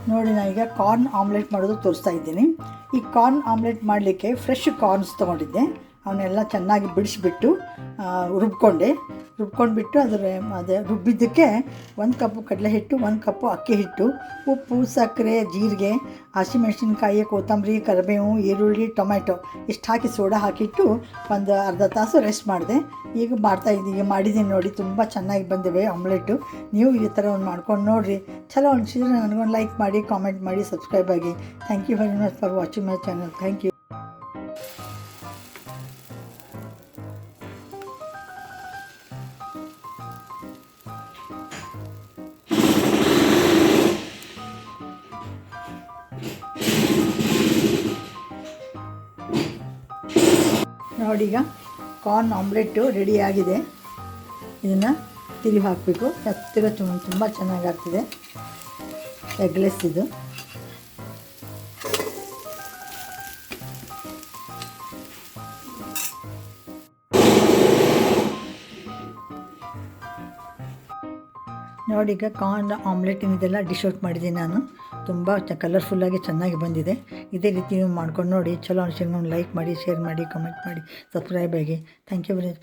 ನೋಡಿ ನಾನೀಗ corn omelette ಮಾಡೋದು ತೋರಿಸ್ತಾ ಇದ್ದೀನಿ. ಈ ಕಾರ್ನ್ ಆಮ್ಲೆಟ್ ಮಾಡಲಿಕ್ಕೆ ಫ್ರೆಶ್ ಕಾರ್ನ್ಸ್ ತೊಗೊಂಡಿದ್ದೆ. ಅವನ್ನೆಲ್ಲ ಚೆನ್ನಾಗಿ ಬಿಡಿಸ್ಬಿಟ್ಟು ರುಬ್ಕೊಂಡ್ಬಿಟ್ಟು ಅದೇ ರುಬ್ಬಿದ್ದಕ್ಕೆ 1 ಕಪ್ಪು ಕಡಲೆ ಹಿಟ್ಟು, 1 ಕಪ್ಪು ಅಕ್ಕಿ ಹಿಟ್ಟು, ಉಪ್ಪು, ಸಕ್ಕರೆ, ಜೀರಿಗೆ, ಹಸಿಮೆಣಸಿನ್ಕಾಯಿ, ಕೊತ್ತಂಬರಿ, ಕರಿಬೇವು, ಈರುಳ್ಳಿ, ಟೊಮೆಟೊ ಇಷ್ಟು ಹಾಕಿ ಸೋಡಾ ಹಾಕಿಟ್ಟು ಒಂದು ಅರ್ಧ ತಾಸು ರೆಸ್ಟ್ ಮಾಡಿದೆ. ಈಗ ಮಾಡಿದ್ದೀನಿ ನೋಡಿ, ತುಂಬ ಚೆನ್ನಾಗಿ ಬಂದಿವೆ ಆಮ್ಲೆಟು. ನೀವು ಈ ಥರ ಒಂದು ಮಾಡ್ಕೊಂಡು ನೋಡಿರಿ. ಚಲೋ ಅನಿಸಿದ್ರೆ ನನಗೊಂದು ಲೈಕ್ ಮಾಡಿ, ಕಾಮೆಂಟ್ ಮಾಡಿ, ಸಬ್ಸ್ಕ್ರೈಬ್ ಆಗಿ. Thank you very much for watching my channel. Thank you. ನೋಡಿ, ಈಗ ಕಾರ್ನ್ ಆಮ್ಲೆಟ್ಟು ರೆಡಿಯಾಗಿದೆ. ಇದನ್ನು ತಿರುವಿ ಹಾಕಬೇಕು. ಹತ್ತಿರ ತುಂಬ ಚೆನ್ನಾಗಾಗ್ತಿದೆ. ಎಗ್ಲೆಸ್ ಇದು. ನೋಡಿ, ಈಗ ಕಾರ್ನ್ ಆಮ್ಲೆಟಿನಿದೆಲ್ಲ ಡಿಶ್ ಔಟ್ ಮಾಡಿದ್ದೀನಿ ನಾನು. ತುಂಬ ಕಲರ್ಫುಲ್ಲಾಗಿ ಚೆನ್ನಾಗಿ ಬಂದಿದೆ. ಇದೇ ರೀತಿ ನೀವು ಮಾಡ್ಕೊಂಡು ನೋಡಿ. ಚಲೋ ಅನಿಸಿದ್ರೆ ಲೈಕ್ ಮಾಡಿ, ಶೇರ್ ಮಾಡಿ, ಕಮೆಂಟ್ ಮಾಡಿ, ಸಬ್ಸ್ಕ್ರೈಬ್ ಆಗಿ. Thank you very much.